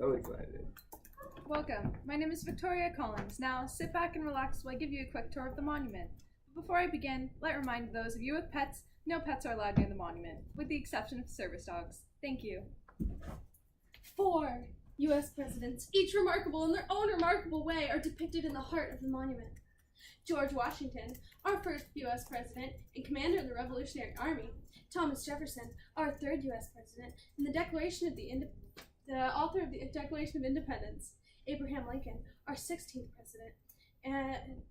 So excited. Welcome. My name is Victoria Collins. Now, sit back and relax while I give you a quick tour of the monument. But before I begin, let me remind those of you with pets, no pets are allowed near the monument, with the exception of service dogs. Thank you. 4 U.S. presidents, each remarkable in their own remarkable way, are depicted in the heart of the monument. George Washington, our first U.S. president and commander of the Revolutionary Army. Thomas Jefferson, our third U.S. president, and the author of the Declaration of Independence. Abraham Lincoln, our 16th president, and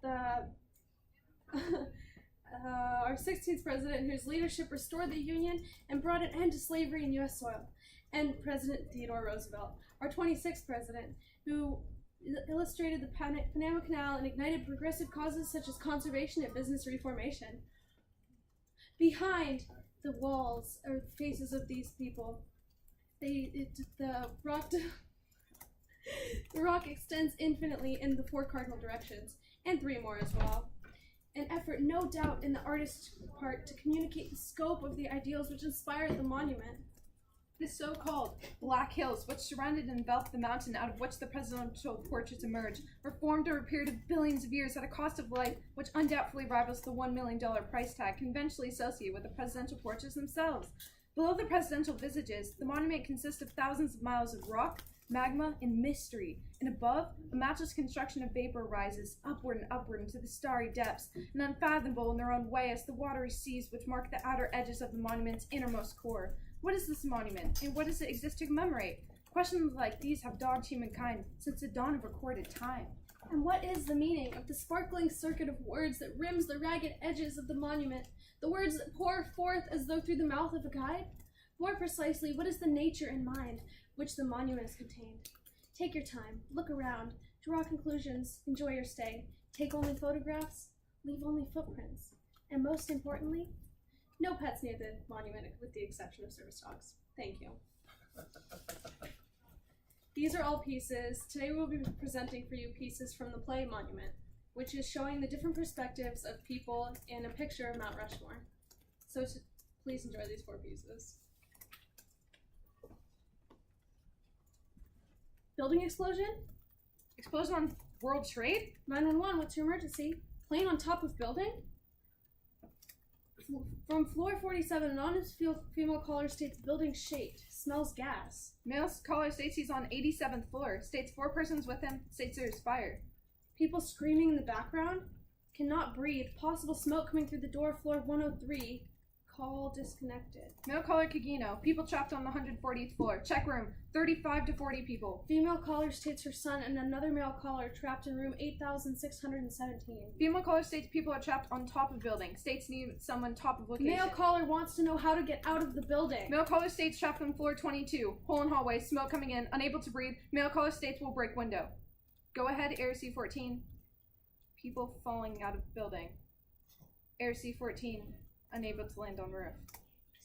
our 16th president whose leadership restored the Union and brought an end to slavery in U.S. soil. And President Theodore Roosevelt, our 26th president, who illustrated the Panama Canal and ignited progressive causes such as conservation and business reformation. Behind the walls or faces of these people, the rock extends infinitely in the 4 cardinal directions, and 3 more as well. An effort, no doubt, in the artist's part to communicate the scope of the ideals which inspired the monument. The so-called Black Hills, which surrounded and enveloped the mountain out of which the presidential portraits emerged, were formed over a period of billions of years at a cost of life which undoubtedly rivals the $1 million price tag conventionally associated with the presidential portraits themselves. Below the presidential visages, the monument consists of thousands of miles of rock, magma, and mystery, and above, a matchless construction of vapor rises upward and upward into the starry depths, and unfathomable in their own way as the watery seas which mark the outer edges of the monument's innermost core. What is this monument, and what does it exist to commemorate? Questions like these have dogged humankind since the dawn of recorded time. And what is the meaning of the sparkling circuit of words that rims the ragged edges of the monument, the words that pour forth as though through the mouth of a guide? More precisely, what is the nature and mind which the monument is contained? Take your time, look around, draw conclusions, enjoy your stay, take only photographs, leave only footprints, and most importantly, no pets near the monument with the exception of service dogs. Thank you. These are all pieces. Today we'll be presenting for you pieces from the play Monument, which is showing the different perspectives of people in a picture of Mount Rushmore. So please enjoy these 4 pieces. Building explosion? Explosion on World Trade? 911, what's your emergency? Plane on top of building? From floor 47, an anonymous female caller states building shaked, smells gas. Male caller states he's on 87th floor, states 4 persons with him, states there's fire. People screaming in the background, cannot breathe, possible smoke coming through the door, floor 103, call disconnected. Male caller Kagino, people trapped on the 140th floor, check room, 35 to 40 people. Female caller states her son and another male caller trapped in room 8617. Female caller states people are trapped on top of building, states need someone top of location. Male caller wants to know how to get out of the building. Male caller states trapped on floor 22, hole in hallway, smoke coming in, unable to breathe. Male caller states will break window. Go ahead, Air C-14. People falling out of building. Air C-14, unable to land on roof.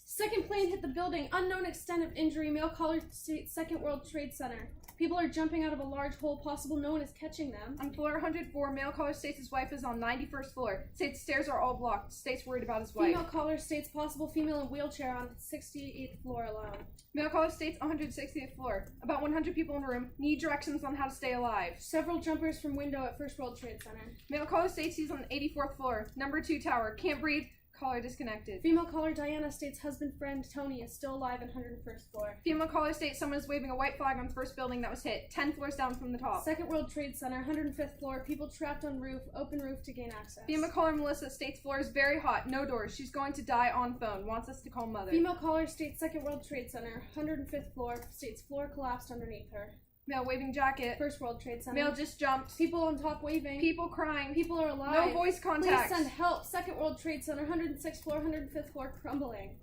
Second plane hit the building. Unknown extent of injury. Male caller states Second World Trade Center. People are jumping out of a large hole. Possible no one is catching them. On floor 104, male caller states his wife is on 91st floor. States stairs are all blocked. States worried about his wife. Female caller states possible female in wheelchair on 68th floor alone. Male caller states 160th floor. About 100 people in the room. Need directions on how to stay alive. Several jumpers from window at First World Trade Center. Male caller states he's on 84th floor. Number 2 tower. Can't breathe. Caller disconnected. Female caller Diana states husband friend Tony is still alive on 101st floor. Female caller states someone is waving a white flag on the first building that was hit, 10 floors down from the top. Second World Trade Center, 105th floor, people trapped on roof, open roof to gain access. Female caller Melissa states floor is very hot, no doors, she's going to die on phone, wants us to call mother. Female caller states Second World Trade Center, 105th floor, states floor collapsed underneath her. Male waving jacket. First World Trade Center. Male just jumped. People on top waving. People crying. People are alive. No voice contact. Please send help. Second World Trade Center, 106th floor, 105th floor, crumbling.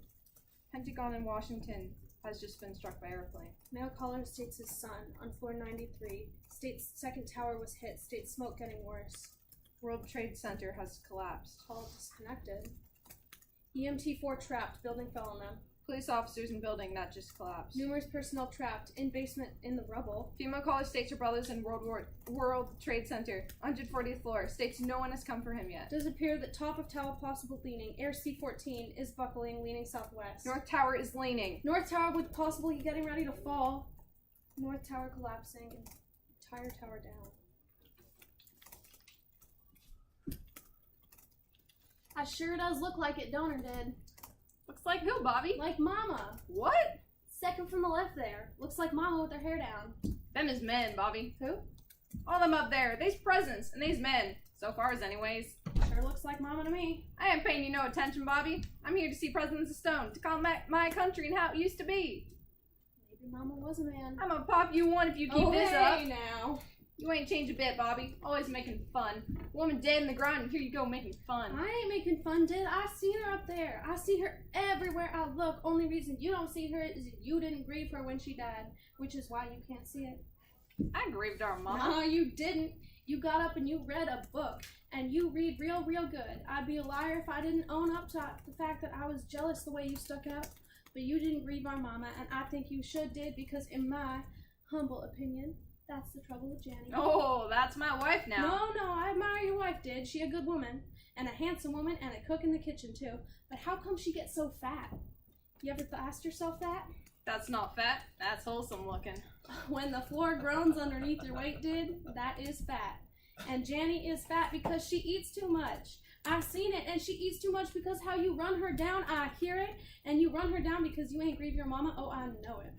Pentagon in Washington has just been struck by airplane. Male caller states his son on floor 93. States second tower was hit. States smoke getting worse. World Trade Center has collapsed. Call disconnected. EMT-4 trapped. Building fell on them. Police officers in building that just collapsed. Numerous personnel trapped in basement in the rubble. Female caller states her brother's in World Trade Center, 140th floor. States no one has come for him yet. Does appear that top of tower possible leaning. Air C-14 is buckling, leaning southwest. North tower is leaning. North tower with possibly getting ready to fall. North Tower collapsing and entire tower down. I sure does look like it, don't it, Dad? Looks like who, Bobby? Like Mama. What? Second from the left there. Looks like Mama with her hair down. Them is men, Bobby. Who? All them up there. They's presidents, and they's men. So far as anyways. Sure looks like Mama to me. I ain't paying you no attention, Bobby. I'm here to see presidents of stone, to call my country and how it used to be. Maybe Mama was a man. I'm gonna pop you one if you keep this up. Hey now. You ain't changed a bit, Bobby. Always making fun. Woman dead in the ground, and here you go making fun. I ain't making fun, Dad. I seen her up there. I see her everywhere I look. Only reason you don't see her is you didn't grieve her when she died, which is why you can't see it. I grieved our mama. No, you didn't. You got up and you read a book, and you read real good. I'd be a liar if I didn't own up to the fact that I was jealous the way you stuck out. But you didn't grieve our mama, and I think you should did, because in my humble opinion, that's the trouble with Janny. Oh, that's my wife now. No, I admire your wife, did. She a good woman, and a handsome woman, and a cook in the kitchen, too. But how come she gets so fat? You ever asked yourself that? That's not fat. That's wholesome looking. When the floor groans underneath your weight, did, that is fat. And Janny is fat because she eats too much. I've seen it, and she eats too much because how you run her down, I hear it. And you run her down because you ain't grieve your mama, oh, I know it.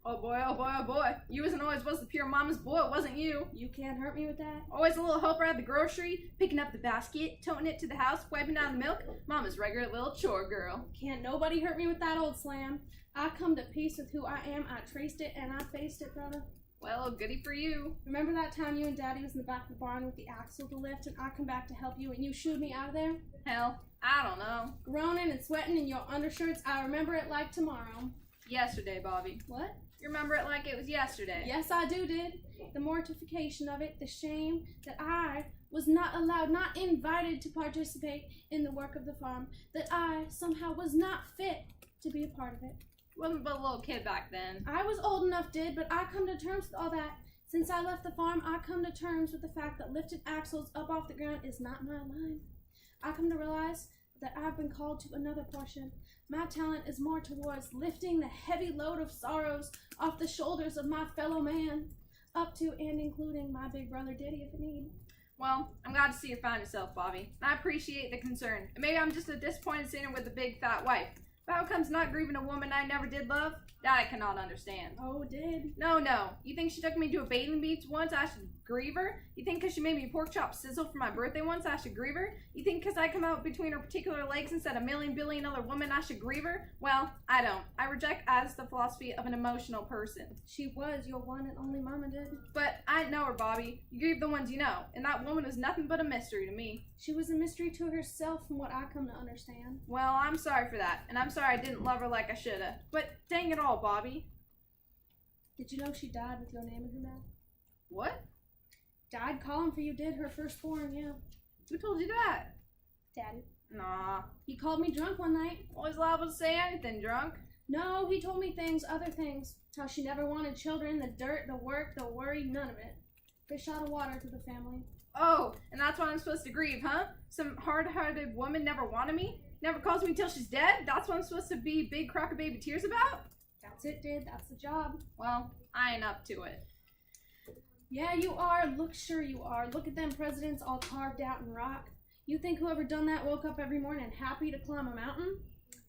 Oh boy, oh boy, oh boy. You wasn't always was the pure mama's boy, it wasn't you. You can't hurt me with that. Always a little helper at the grocery, picking up the basket, toting it to the house, wiping down the milk. Mama's regular little chore girl. Can't nobody hurt me with that old slam. I come to peace with who I am. I traced it and I faced it, brother. Well, goody for you. Remember that time you and Daddy was in the back of the barn with the axle to lift and I come back to help you and you shooed me out of there? Hell, I don't know. Groaning and sweating in your undershirts. I remember it like tomorrow. Yesterday, Bobby. What? You remember it like it was yesterday. Yes, I did. The mortification of it, the shame that I was not allowed, not invited to participate in the work of the farm, that I somehow was not fit to be a part of it. Wasn't but a little kid back then. I was old enough, but I come to terms with all that. Since I left the farm, I come to terms with the fact that lifting axles up off the ground is not my line. I come to realize that I've been called to another portion. My talent is more towards lifting the heavy load of sorrows off the shoulders of my fellow man, up to and including my big brother Diddy if it need. Well, I'm glad to see you found yourself, Bobby. I appreciate the concern. And maybe I'm just a disappointed sinner with a big fat wife. But how comes not grieving a woman I never did love? That I cannot understand. Oh, did? No. You think she took me to a bathing beach once, I should grieve her? You think because she made me pork chop sizzle for my birthday once, I should grieve her? You think because I come out between her particular legs and said a million billion other women, I should grieve her? Well, I don't. I reject as the philosophy of an emotional person. She was your one and only mama, did. But I know her, Bobby. You grieve the ones you know, and that woman was nothing but a mystery to me. She was a mystery to herself from what I come to understand. Well, I'm sorry for that, and I'm sorry I didn't love her like I shoulda. But dang it all, Bobby. Did you know she died with your name in her mouth? What? Died calling for you, did, her firstborn, yeah. Who told you that? Daddy. Nah. He called me drunk one night. Always liable to say anything, drunk. No, he told me things, other things. How she never wanted children, the dirt, the work, the worry, none of it. Fish out of water to the family. Oh, and that's why I'm supposed to grieve, huh? Some hard-hearted woman never wanted me? Never calls me till she's dead? That's what I'm supposed to be big cracker baby tears about? That's it, did. That's the job. Well, I ain't up to it. Yeah, you are. Look, sure you are. Look at them presidents all carved out in rock. You think whoever done that woke up every morning happy to climb a mountain?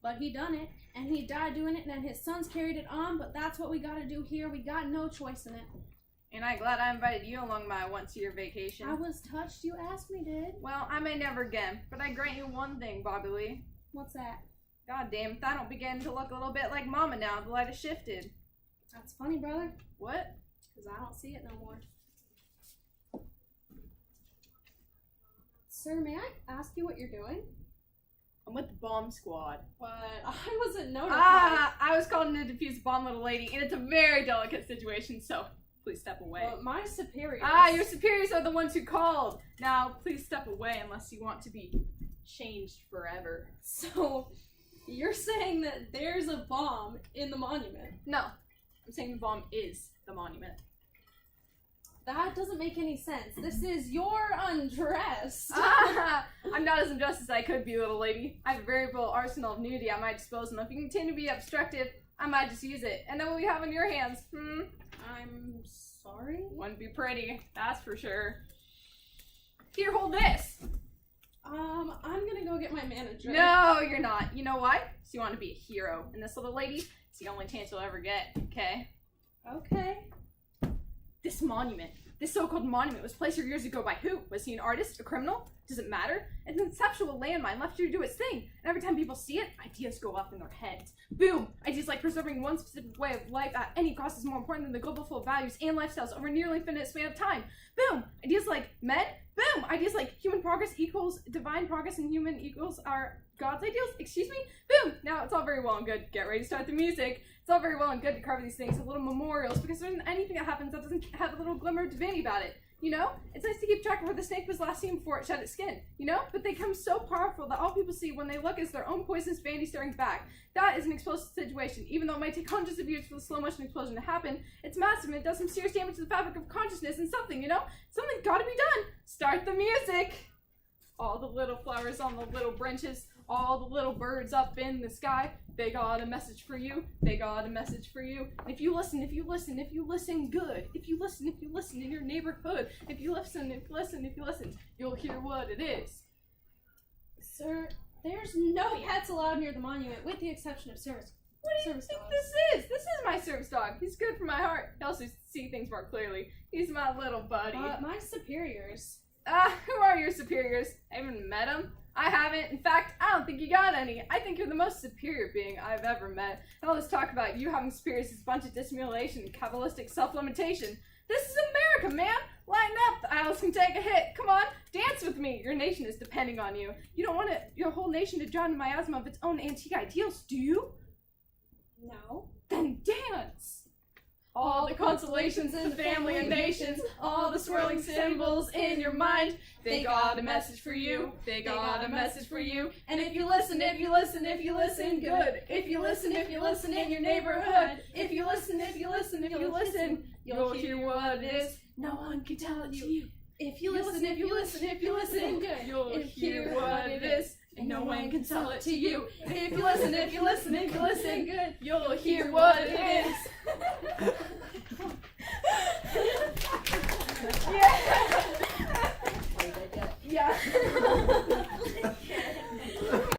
But he done it, and he died doing it, and his sons carried it on, but that's what we gotta do here. We got no choice in it. And I'm glad I invited you along my once-a-year vacation. I was touched you asked me, did. Well, I may never again, but I grant you one thing, Bobby Lee. What's that? God damn, if I don't begin to look a little bit like Mama now, the light has shifted. That's funny, brother. What? Because I don't see it no more. Sir, may I ask you what you're doing? I'm with the bomb squad. What? I wasn't notified. I was called in to defuse a bomb, little lady, and it's a very delicate situation, so please step away. Well, my superiors. Your superiors are the ones who called. Now, please step away unless you want to be changed forever. So, you're saying that there's a bomb in the monument? No, I'm saying the bomb is the monument. That doesn't make any sense. This is you're undressed. I'm not as undressed as I could be, little lady. I have a very full arsenal of nudity at my disposal, and if you continue to be obstructive, I might just use it. And then what we have on your hands, I'm sorry? Wouldn't be pretty, that's for sure. Here, hold this. I'm gonna go get my manager. No, you're not. You know why? So you want to be a hero. And this little lady, it's the only chance you'll ever get, okay? Okay. This monument, this so-called monument, was placed here years ago by who? Was he an artist? A criminal? Does it matter? It's an conceptual landmine left here to do its thing. And every time people see it, ideas go off in their heads. Boom! Ideas like preserving one specific way of life at any cost is more important than the global flow of values and lifestyles over a nearly infinite span of time. Boom! Ideas like men. Boom! Ideas like human progress equals divine progress and human equals our God's ideals. Excuse me? Boom! Now, it's all very well and good. Get ready to start the music. It's all very well and good to carve these things as little memorials because there isn't anything that happens that doesn't have a little glimmer of divinity about it. You know? It's nice to keep track of where the snake was last seen before it shed its skin. You know? But they become so powerful that all people see when they look is their own poisonous vanity staring back. That is an explosive situation. Even though it might take hundreds of years for the slow motion explosion to happen, it's massive and it does some serious damage to the fabric of consciousness and something, you know? Something gotta be done. Start the music. All the little flowers on the little branches, all the little birds up in the sky, they got a message for you, they got a message for you. And if you listen good, if you listen in your neighborhood, if you listen, you'll hear what it is. Sir, there's no pets allowed near the monument, with the exception of service. What do you think this is? This is my service dog. He's good for my heart. He also sees things more clearly. He's my little buddy. My superiors. Who are your superiors? I haven't met them. I haven't. In fact, I don't think you got any. I think you're the most superior being I've ever met. And all this talk about you having superiors is a bunch of dissimulation and Kabbalistic self-limitation. This is America, man! Lighten up, the idols can take a hit. Come on, dance with me. Your nation is depending on you. You don't want your whole nation to drown in miasma of its own antique ideals, do you? No. Then dance! All the constellations in the family of nations, all the swirling symbols in your mind, they got a message for you, they got a message for you. And if you listen good, if you listen in your neighborhood, if you listen, you'll hear what it is. No one can tell it to you. If you listen good, you'll hear what it is. And no one can tell it to you. If you listen good, you'll hear what it is.